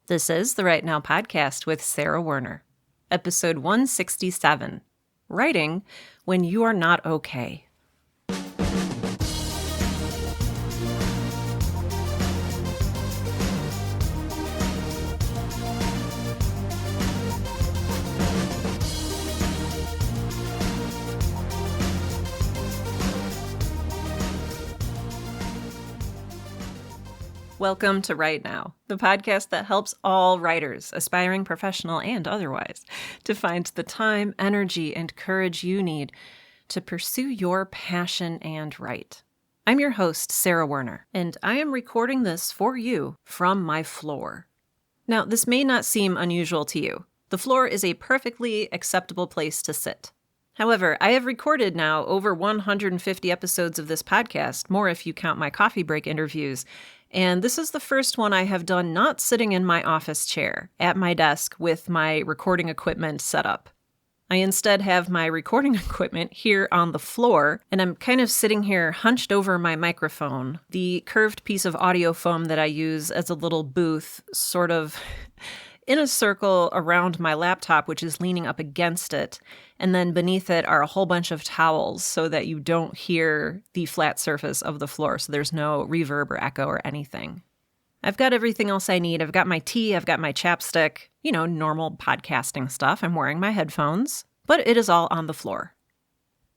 This is the Right Now podcast with Sarah Werner, episode 167, Writing When You Are Not Okay. Welcome to Right Now, the podcast that helps all writers, aspiring professional and otherwise, to find the time, energy, and courage you need to pursue your passion and write. I'm your host, Sarah Werner, and I am recording this for you from my floor. Now, this may not seem unusual to you. The floor is a perfectly acceptable place to sit. However, I have recorded now over 150 episodes of this podcast, more if you count my coffee break interviews, and this is the first one I have done not sitting in my office chair at my desk with my recording equipment set up. I instead have my recording equipment here on the floor, and I'm kind of sitting here hunched over my microphone, the curved piece of audio foam that I use as a little booth, sort of in a circle around my laptop, which is leaning up against it, and then beneath it are a whole bunch of towels so that you don't hear the flat surface of the floor, so there's no reverb or echo or anything. I've got everything else I need. I've got my tea, I've got my chapstick, normal podcasting stuff. I'm wearing my headphones, but it is all on the floor.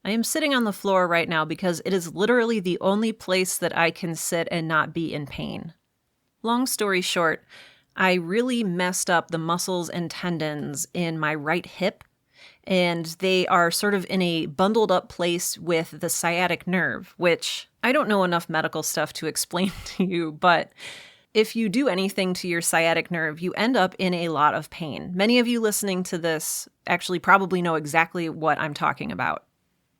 I am sitting on the floor right now because it is literally the only place that I can sit and not be in pain. Long story short, I really messed up the muscles and tendons in my right hip, and they are sort of in a bundled up place with the sciatic nerve, which I don't know enough medical stuff to explain to you, but if you do anything to your sciatic nerve, you end up in a lot of pain. Many of you listening to this actually probably know exactly what I'm talking about.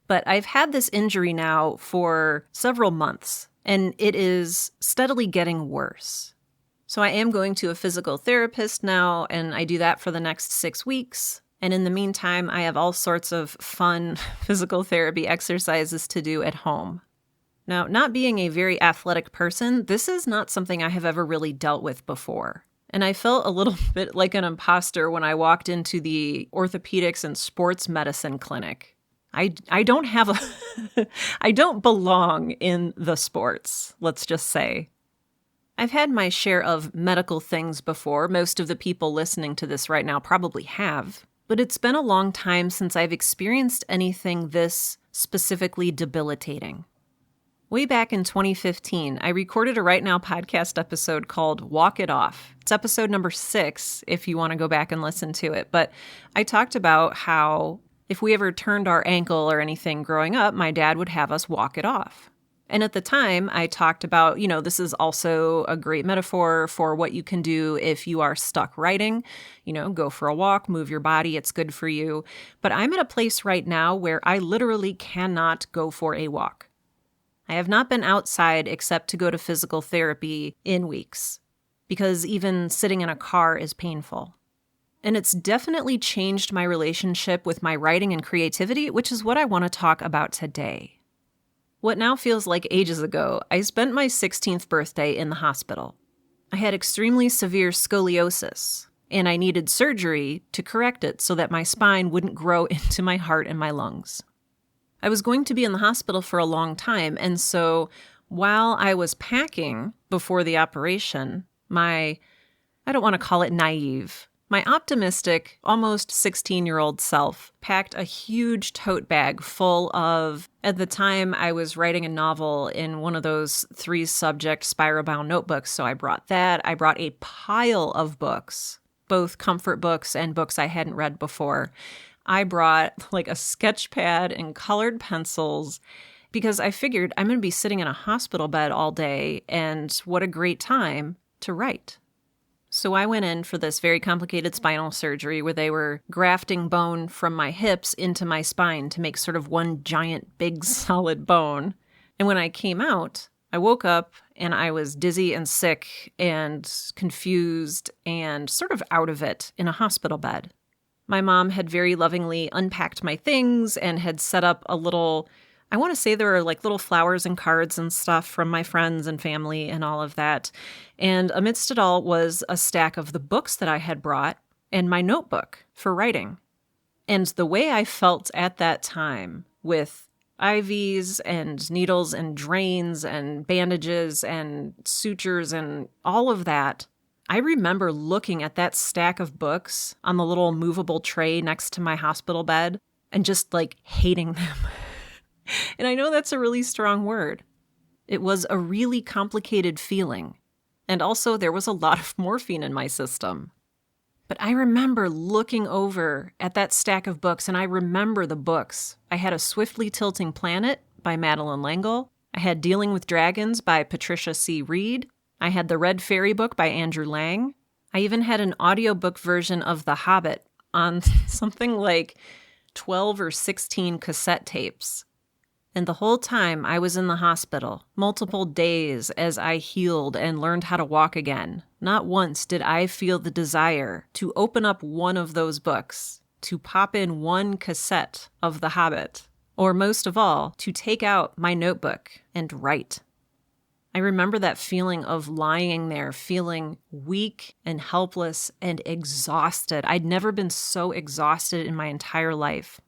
But I've had this injury now for several months, and it is steadily getting worse. So I am going to a physical therapist now, and I do that for the next 6 weeks. And in the meantime, I have all sorts of fun physical therapy exercises to do at home. Now, not being a very athletic person, this is not something I have ever really dealt with before. And I felt a little bit like an imposter when I walked into the orthopedics and sports medicine clinic. I don't have I don't belong in the sports, let's just say. I've had my share of medical things before. Most of the people listening to this right now probably have. But it's been a long time since I've experienced anything this specifically debilitating. Way back in 2015, I recorded a Right Now podcast episode called Walk It Off. It's episode number 6, if you want to go back and listen to it. But I talked about how if we ever turned our ankle or anything growing up, my dad would have us walk it off. And at the time, I talked about, this is also a great metaphor for what you can do if you are stuck writing. Go for a walk, move your body, it's good for you. But I'm at a place right now where I literally cannot go for a walk. I have not been outside except to go to physical therapy in weeks, because even sitting in a car is painful. And it's definitely changed my relationship with my writing and creativity, which is what I want to talk about today. What now feels like ages ago, I spent my 16th birthday in the hospital. I had extremely severe scoliosis, and I needed surgery to correct it so that my spine wouldn't grow into my heart and my lungs. I was going to be in the hospital for a long time, and so while I was packing before the operation, I don't want to call it naive, my optimistic, almost 16-year-old self packed a huge tote bag full of, at the time I was writing a novel in one of those 3-subject spiral-bound notebooks, so I brought that. I brought a pile of books, both comfort books and books I hadn't read before. I brought like a sketch pad and colored pencils because I figured I'm going to be sitting in a hospital bed all day, and what a great time to write. So I went in for this very complicated spinal surgery where they were grafting bone from my hips into my spine to make sort of one giant big solid bone. And when I came out, I woke up and I was dizzy and sick and confused and sort of out of it in a hospital bed. My mom had very lovingly unpacked my things and had set up a little I want to say there were like little flowers and cards and stuff from my friends and family and all of that. And amidst it all was a stack of the books that I had brought and my notebook for writing. And the way I felt at that time with IVs and needles and drains and bandages and sutures and all of that, I remember looking at that stack of books on the little movable tray next to my hospital bed and just like hating them. And I know that's a really strong word. It was a really complicated feeling. And also there was a lot of morphine in my system. But I remember looking over at that stack of books, and I remember the books. I had A Swiftly Tilting Planet by Madeleine L'Engle. I had Dealing with Dragons by Patricia C. Reed. I had the Red Fairy book by Andrew Lang. I even had an audiobook version of The Hobbit on something like 12 or 16 cassette tapes. And the whole time I was in the hospital, multiple days as I healed and learned how to walk again, not once did I feel the desire to open up one of those books, to pop in one cassette of The Hobbit, or most of all, to take out my notebook and write. I remember that feeling of lying there, feeling weak and helpless and exhausted. I'd never been so exhausted in my entire life.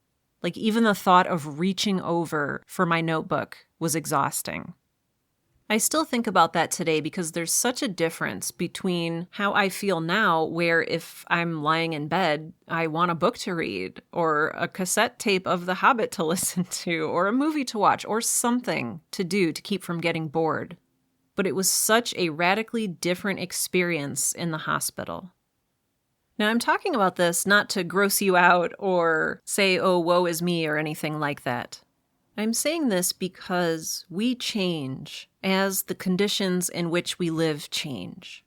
Like even the thought of reaching over for my notebook was exhausting. I still think about that today because there's such a difference between how I feel now, where if I'm lying in bed, I want a book to read, or a cassette tape of The Hobbit to listen to, or a movie to watch, or something to do to keep from getting bored. But it was such a radically different experience in the hospital. Now, I'm talking about this not to gross you out or say, oh, woe is me or anything like that. I'm saying this because we change as the conditions in which we live change.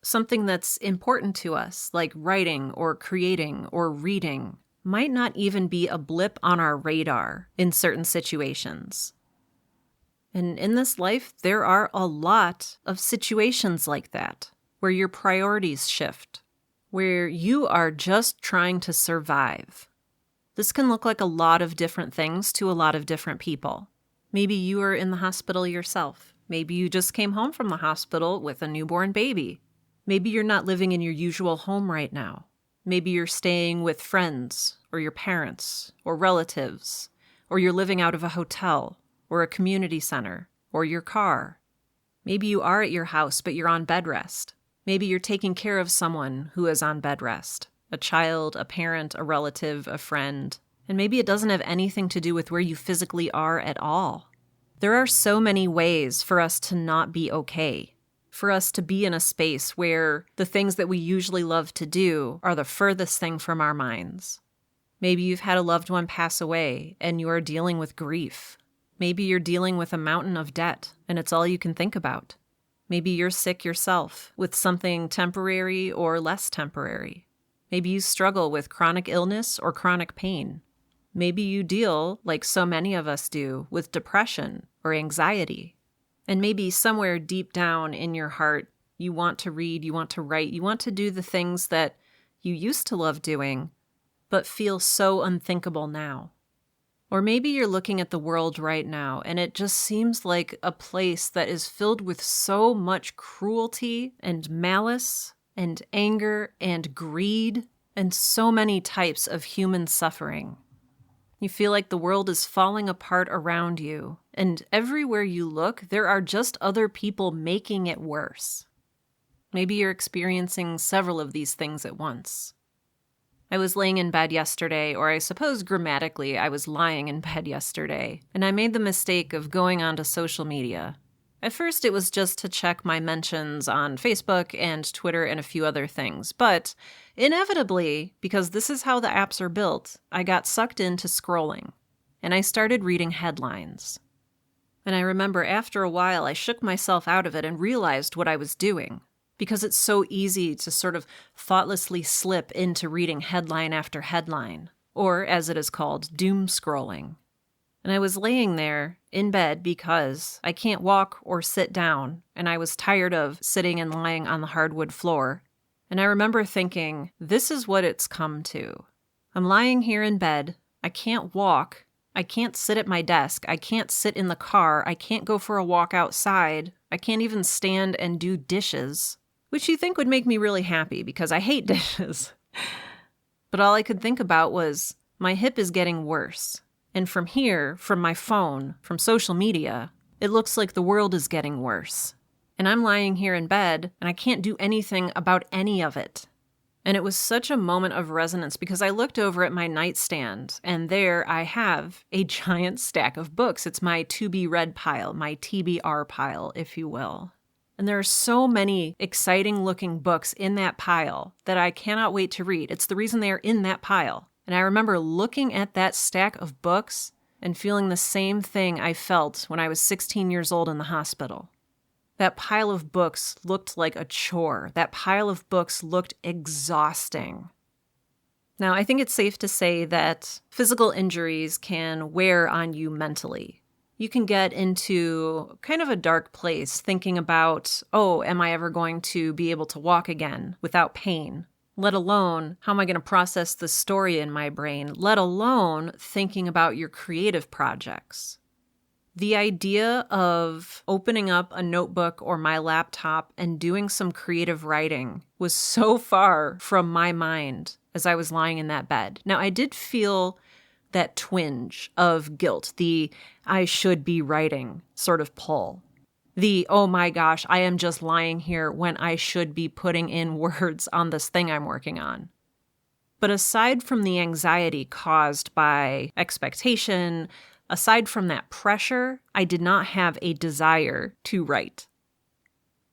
Something that's important to us, like writing or creating or reading, might not even be a blip on our radar in certain situations. And in this life, there are a lot of situations like that, where your priorities shift, where you are just trying to survive. This can look like a lot of different things to a lot of different people. Maybe you are in the hospital yourself. Maybe you just came home from the hospital with a newborn baby. Maybe you're not living in your usual home right now. Maybe you're staying with friends or your parents or relatives, or you're living out of a hotel or a community center or your car. Maybe you are at your house, but you're on bed rest. Maybe you're taking care of someone who is on bed rest, a child, a parent, a relative, a friend, and maybe it doesn't have anything to do with where you physically are at all. There are so many ways for us to not be okay, for us to be in a space where the things that we usually love to do are the furthest thing from our minds. Maybe you've had a loved one pass away and you are dealing with grief. Maybe you're dealing with a mountain of debt and it's all you can think about. Maybe you're sick yourself with something temporary or less temporary. Maybe you struggle with chronic illness or chronic pain. Maybe you deal, like so many of us do, with depression or anxiety. And maybe somewhere deep down in your heart, you want to read, you want to write, you want to do the things that you used to love doing, but feel so unthinkable now. Or maybe you're looking at the world right now, and it just seems like a place that is filled with so much cruelty and malice and anger and greed and so many types of human suffering. You feel like the world is falling apart around you, and everywhere you look, there are just other people making it worse. Maybe you're experiencing several of these things at once. I was laying in bed yesterday, or I suppose grammatically I was lying in bed yesterday, and I made the mistake of going onto social media. At first it was just to check my mentions on Facebook and Twitter and a few other things, but inevitably, because this is how the apps are built, I got sucked into scrolling, and I started reading headlines. And I remember after a while I shook myself out of it and realized what I was doing. Because it's so easy to sort of thoughtlessly slip into reading headline after headline, or as it is called, doom scrolling. And I was laying there in bed because I can't walk or sit down, and I was tired of sitting and lying on the hardwood floor. And I remember thinking, this is what it's come to. I'm lying here in bed, I can't walk, I can't sit at my desk. I can't sit in the car. I can't go for a walk outside. I can't even stand and do dishes, which you think would make me really happy because I hate dishes. But all I could think about was my hip is getting worse. And from here, from my phone, from social media, it looks like the world is getting worse. And I'm lying here in bed and I can't do anything about any of it. And it was such a moment of resonance because I looked over at my nightstand and there I have a giant stack of books. It's my to be read pile, my TBR pile, if you will. And there are so many exciting looking books in that pile that I cannot wait to read. It's the reason they are in that pile. And I remember looking at that stack of books and feeling the same thing I felt when I was 16 years old in the hospital. That pile of books looked like a chore. That pile of books looked exhausting. Now, I think it's safe to say that physical injuries can wear on you mentally. You can get into kind of a dark place thinking about, oh, am I ever going to be able to walk again without pain? Let alone, how am I going to process the story in my brain? Let alone thinking about your creative projects. The idea of opening up a notebook or my laptop and doing some creative writing was so far from my mind as I was lying in that bed. Now, I did feel that twinge of guilt, the I should be writing sort of pull. The, oh my gosh, I am just lying here when I should be putting in words on this thing I'm working on. But aside from the anxiety caused by expectation, aside from that pressure, I did not have a desire to write.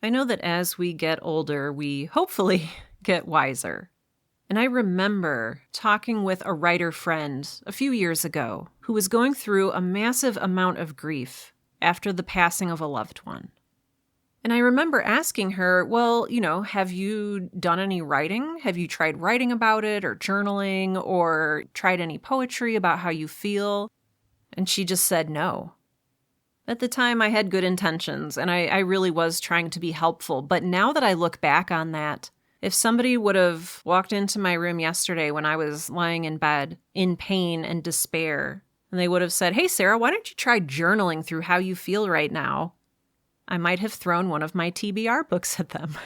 I know that as we get older, we hopefully get wiser. And I remember talking with a writer friend a few years ago who was going through a massive amount of grief after the passing of a loved one. And I remember asking her, well, have you done any writing? Have you tried writing about it or journaling or tried any poetry about how you feel? And she just said no. At the time, I had good intentions, and I really was trying to be helpful. But now that I look back on that, if somebody would have walked into my room yesterday when I was lying in bed in pain and despair, and they would have said, hey, Sarah, why don't you try journaling through how you feel right now? I might have thrown one of my TBR books at them.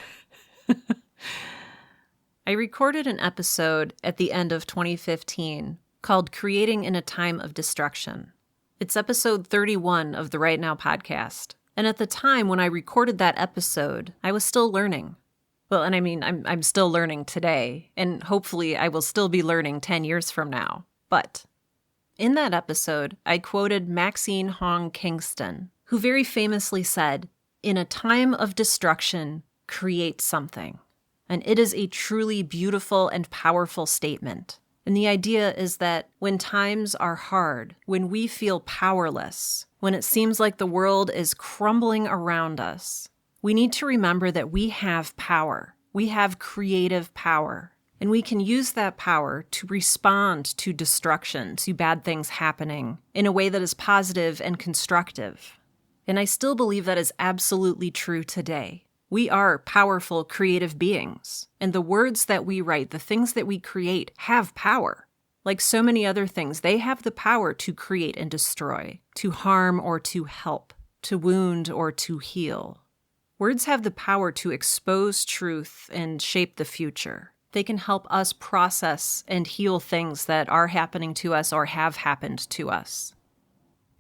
I recorded an episode at the end of 2015 called Creating in a Time of Destruction. It's episode 31 of the Right Now podcast. And at the time when I recorded that episode, I was still learning. Well, and I mean, I'm still learning today, and hopefully I will still be learning 10 years from now. But in that episode, I quoted Maxine Hong Kingston, who very famously said, "In a time of destruction, create something." And it is a truly beautiful and powerful statement. And the idea is that when times are hard, when we feel powerless, when it seems like the world is crumbling around us, we need to remember that we have power. We have creative power. And we can use that power to respond to destruction, to bad things happening, in a way that is positive and constructive. And I still believe that is absolutely true today. We are powerful, creative beings, and the words that we write, the things that we create, have power. Like so many other things, they have the power to create and destroy, to harm or to help, to wound or to heal. Words have the power to expose truth and shape the future. They can help us process and heal things that are happening to us or have happened to us.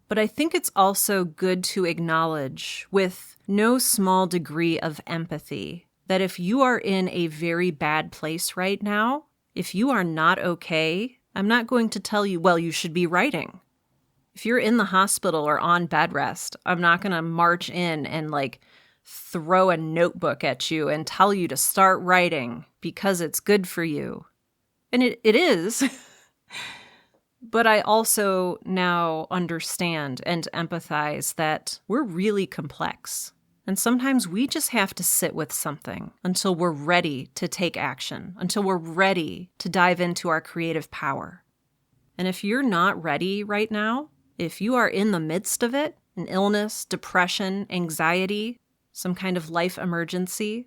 But I think it's also good to acknowledge, with no small degree of empathy, that if you are in a very bad place right now, if you are not okay, I'm not going to tell you, well, you should be writing. If you're in the hospital or on bed rest, I'm not going to march in and throw a notebook at you and tell you to start writing because it's good for you. And it is. But I also now understand and empathize that we're really complex. And sometimes we just have to sit with something until we're ready to take action, until we're ready to dive into our creative power. And if you're not ready right now, if you are in the midst of it, an illness, depression, anxiety, some kind of life emergency,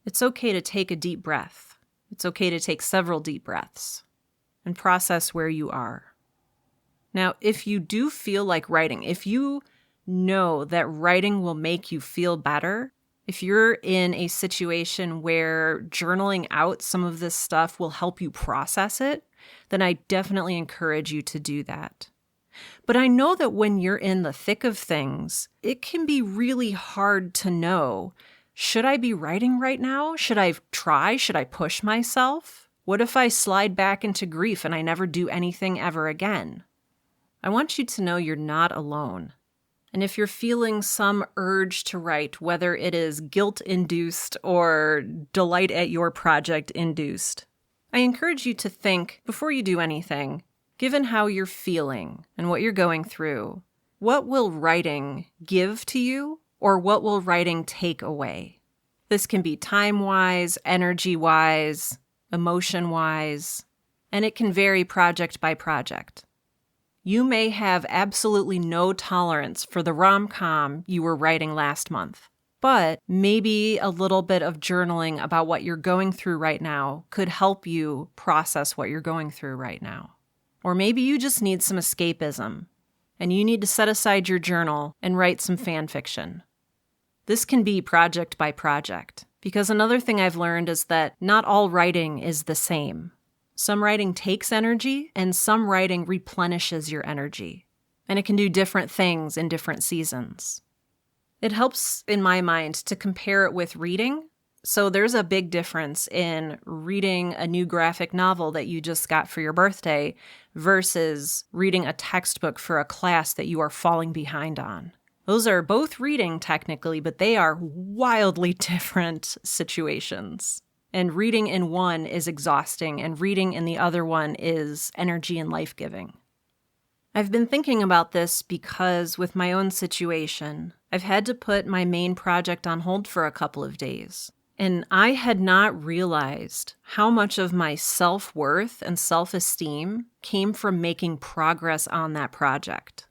it's okay to take a deep breath. It's okay to take several deep breaths and process where you are. Now, if you do feel like writing, if you know that writing will make you feel better, if you're in a situation where journaling out some of this stuff will help you process it, then I definitely encourage you to do that. But I know that when you're in the thick of things, it can be really hard to know, should I be writing right now? Should I try? Should I push myself? What if I slide back into grief and I never do anything ever again? I want you to know you're not alone. And if you're feeling some urge to write, whether it is guilt-induced or delight at your project-induced, I encourage you to think, before you do anything, given how you're feeling and what you're going through, what will writing give to you, or what will writing take away? This can be time-wise, energy-wise, emotion-wise, and it can vary project by project. You may have absolutely no tolerance for the rom-com you were writing last month, but maybe a little bit of journaling about what you're going through right now could help you process what you're going through right now. Or maybe you just need some escapism, and you need to set aside your journal and write some fan fiction. This can be project by project, because another thing I've learned is that not all writing is the same. Some writing takes energy, and some writing replenishes your energy. And it can do different things in different seasons. It helps, in my mind, to compare it with reading. So there's a big difference in reading a new graphic novel that you just got for your birthday versus reading a textbook for a class that you are falling behind on. Those are both reading technically, but they are wildly different situations. And reading in one is exhausting, and reading in the other one is energy and life-giving. I've been thinking about this because with my own situation, I've had to put my main project on hold for a couple of days. And I had not realized how much of my self-worth and self-esteem came from making progress on that project.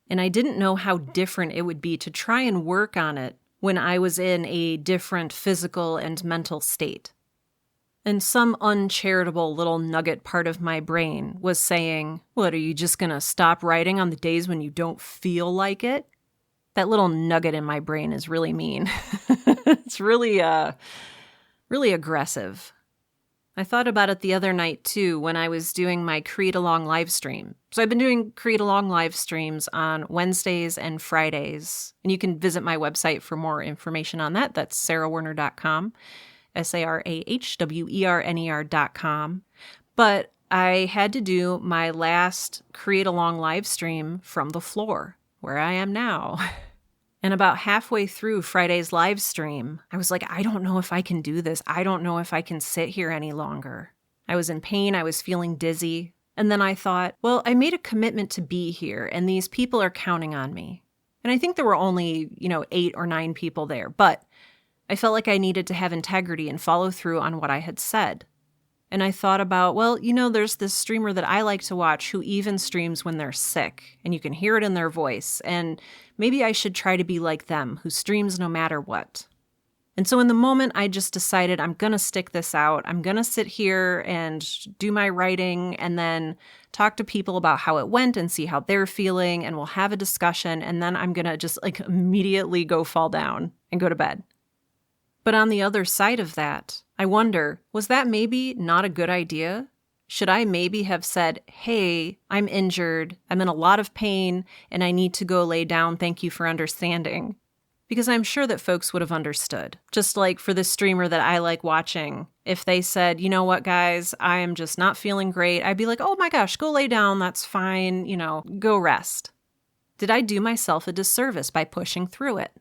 And I didn't know how different it would be to try and work on it when I was in a different physical and mental state. And some uncharitable little nugget part of my brain was saying, what, are you just going to stop writing on the days when you don't feel like it? That little nugget in my brain is really mean. It's really aggressive. I thought about it the other night, too, when I was doing my Create Along live stream. So I've been doing Create Along live streams on Wednesdays and Fridays. And you can visit my website for more information on that. That's sarahwerner.com, sarahwerner.com. But I had to do my last Create Along live stream from the floor, where I am now. And about halfway through Friday's live stream, I was like, I don't know if I can do this. I don't know if I can sit here any longer. I was in pain. I was feeling dizzy. And then I thought, well, I made a commitment to be here, and these people are counting on me. And I think there were only, 8 or 9 people there, but I felt like I needed to have integrity and follow through on what I had said. And I thought about, well, there's this streamer that I like to watch who even streams when they're sick, and you can hear it in their voice, and maybe I should try to be like them, who streams no matter what. And so in the moment, I just decided I'm going to stick this out. I'm going to sit here and do my writing and then talk to people about how it went and see how they're feeling, and we'll have a discussion, and then I'm going to just immediately go fall down and go to bed. But on the other side of that, I wonder, was that maybe not a good idea? Should I maybe have said, hey, I'm injured, I'm in a lot of pain, and I need to go lay down, thank you for understanding? Because I'm sure that folks would have understood. Just like for the streamer that I like watching, if they said, you know what, guys, I am just not feeling great, I'd be like, oh my gosh, go lay down, that's fine, go rest. Did I do myself a disservice by pushing through it?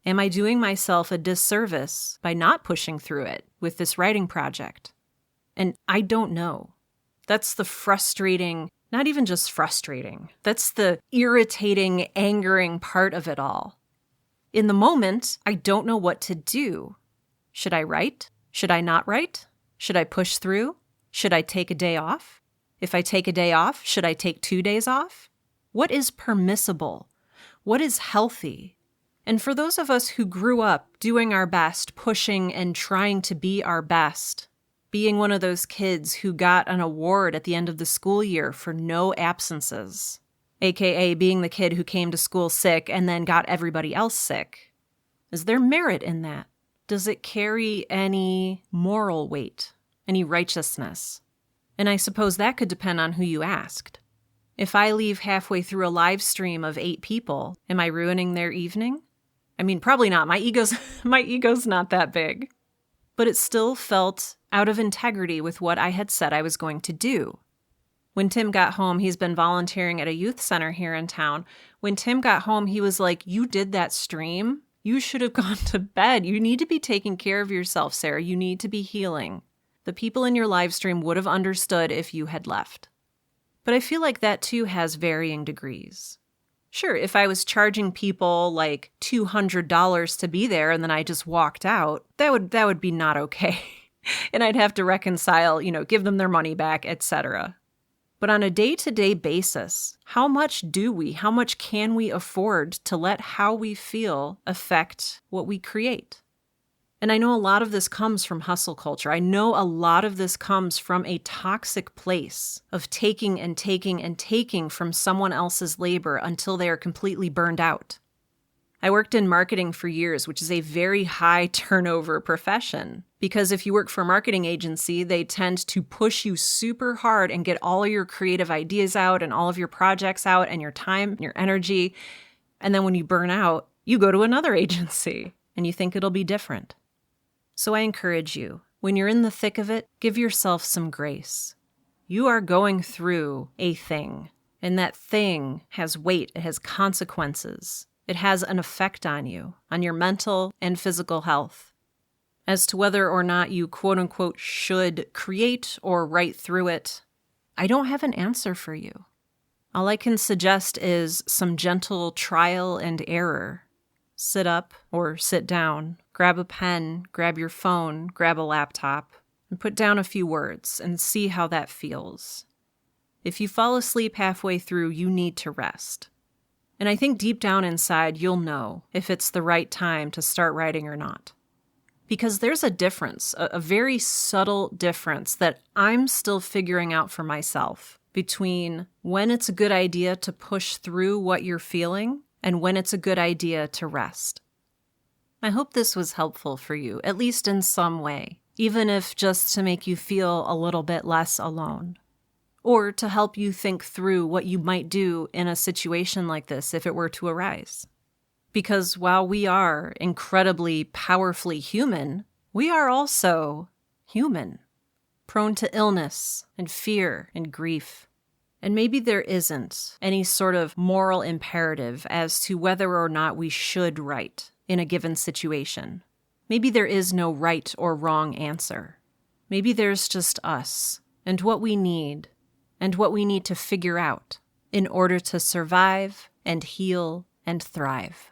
Am I doing myself a disservice by not pushing through it with this writing project? And I don't know. That's the frustrating, not even just frustrating, that's the irritating, angering part of it all. In the moment, I don't know what to do. Should I write? Should I not write? Should I push through? Should I take a day off? If I take a day off, should I take 2 days off? What is permissible? What is healthy? And for those of us who grew up doing our best, pushing and trying to be our best, being one of those kids who got an award at the end of the school year for no absences, aka being the kid who came to school sick and then got everybody else sick? Is there merit in that? Does it carry any moral weight, any righteousness? And I suppose that could depend on who you asked. If I leave halfway through a live stream of 8 people, am I ruining their evening? I mean, probably not. My ego's not that big. But it still felt out of integrity with what I had said I was going to do. When Tim got home, he's been volunteering at a youth center here in town. When Tim got home, he was like, "You did that stream? You should have gone to bed. You need to be taking care of yourself, Sarah. You need to be healing. The people in your live stream would have understood if you had left." But I feel like that too has varying degrees. Sure, if I was charging people like $200 to be there and then I just walked out, that would be not okay. And I'd have to reconcile, give them their money back, etc. But on a day-to-day basis, how much can we afford to let how we feel affect what we create? And I know a lot of this comes from hustle culture. I know a lot of this comes from a toxic place of taking and taking and taking from someone else's labor until they are completely burned out. I worked in marketing for years, which is a very high turnover profession. Because if you work for a marketing agency, they tend to push you super hard and get all of your creative ideas out and all of your projects out and your time and your energy. And then when you burn out, you go to another agency and you think it'll be different. So I encourage you, when you're in the thick of it, give yourself some grace. You are going through a thing, and that thing has weight, it has consequences. It has an effect on you, on your mental and physical health. As to whether or not you quote-unquote should create or write through it, I don't have an answer for you. All I can suggest is some gentle trial and error. Sit up or sit down, grab a pen, grab your phone, grab a laptop, and put down a few words and see how that feels. If you fall asleep halfway through, you need to rest. And I think deep down inside, you'll know if it's the right time to start writing or not. Because there's a difference, a very subtle difference that I'm still figuring out for myself between when it's a good idea to push through what you're feeling and when it's a good idea to rest. I hope this was helpful for you, at least in some way, even if just to make you feel a little bit less alone, or to help you think through what you might do in a situation like this if it were to arise. Because while we are incredibly powerfully human, we are also human, prone to illness and fear and grief. And maybe there isn't any sort of moral imperative as to whether or not we should write in a given situation. Maybe there is no right or wrong answer. Maybe there's just us and what we need to figure out in order to survive and heal and thrive.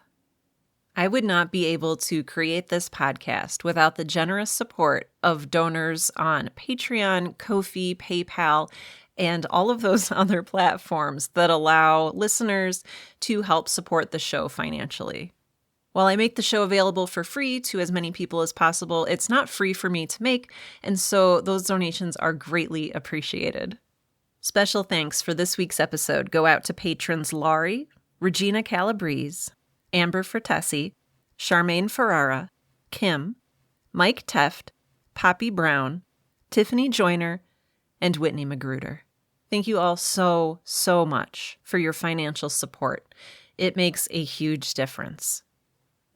I would not be able to create this podcast without the generous support of donors on Patreon, Ko-fi, PayPal, and all of those other platforms that allow listeners to help support the show financially. While I make the show available for free to as many people as possible, it's not free for me to make, and so those donations are greatly appreciated. Special thanks for this week's episode go out to patrons Laurie, Regina Calabrese, Amber Fratesi, Charmaine Ferrara, Kim, Mike Teft, Poppy Brown, Tiffany Joyner, and Whitney Magruder. Thank you all so, so much for your financial support. It makes a huge difference.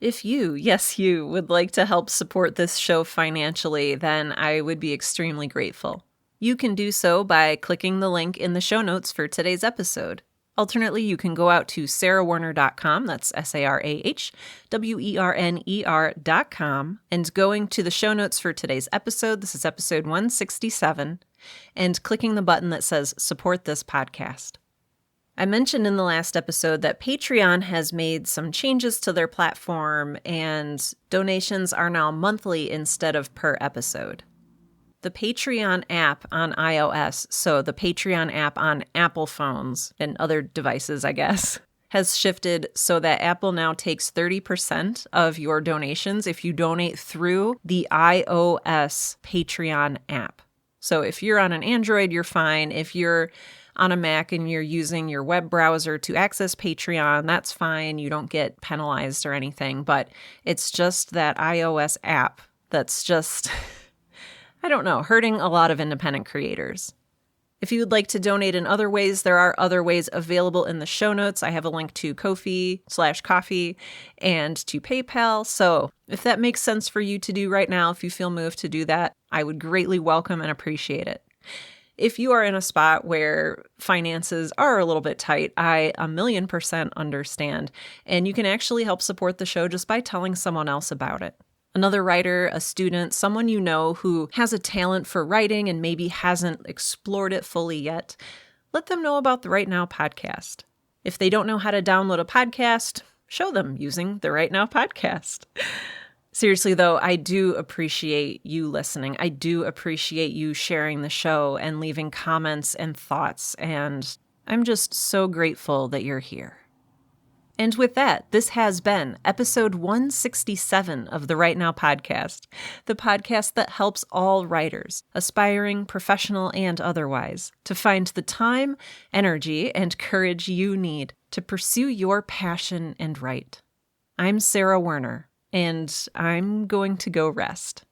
If you, yes you, would like to help support this show financially, then I would be extremely grateful. You can do so by clicking the link in the show notes for today's episode. Alternately, you can go out to sarahwerner.com, that's sarahwerner.com, and going to the show notes for today's episode, this is episode 167, and clicking the button that says support this podcast. I mentioned in the last episode that Patreon has made some changes to their platform, and donations are now monthly instead of per episode. The Patreon app on iOS, so the Patreon app on Apple phones and other devices, I guess, has shifted so that Apple now takes 30% of your donations if you donate through the iOS Patreon app. So if you're on an Android, you're fine. If you're on a Mac and you're using your web browser to access Patreon, that's fine. You don't get penalized or anything, but it's just that iOS app that's just, I don't know, hurting a lot of independent creators. If you would like to donate in other ways, there are other ways available in the show notes. I have a link to Ko-fi/coffee and to PayPal. So if that makes sense for you to do right now, if you feel moved to do that, I would greatly welcome and appreciate it. If you are in a spot where finances are a little bit tight, I 1,000,000% understand. And you can actually help support the show just by telling someone else about it. Another writer, a student, someone you know who has a talent for writing and maybe hasn't explored it fully yet, let them know about the Right Now podcast. If they don't know how to download a podcast, show them using the Right Now podcast. Seriously, though, I do appreciate you listening. I do appreciate you sharing the show and leaving comments and thoughts, and I'm just so grateful that you're here. And with that, this has been episode 167 of the Right Now podcast, the podcast that helps all writers, aspiring, professional, and otherwise, to find the time, energy, and courage you need to pursue your passion and write. I'm Sarah Werner, and I'm going to go rest.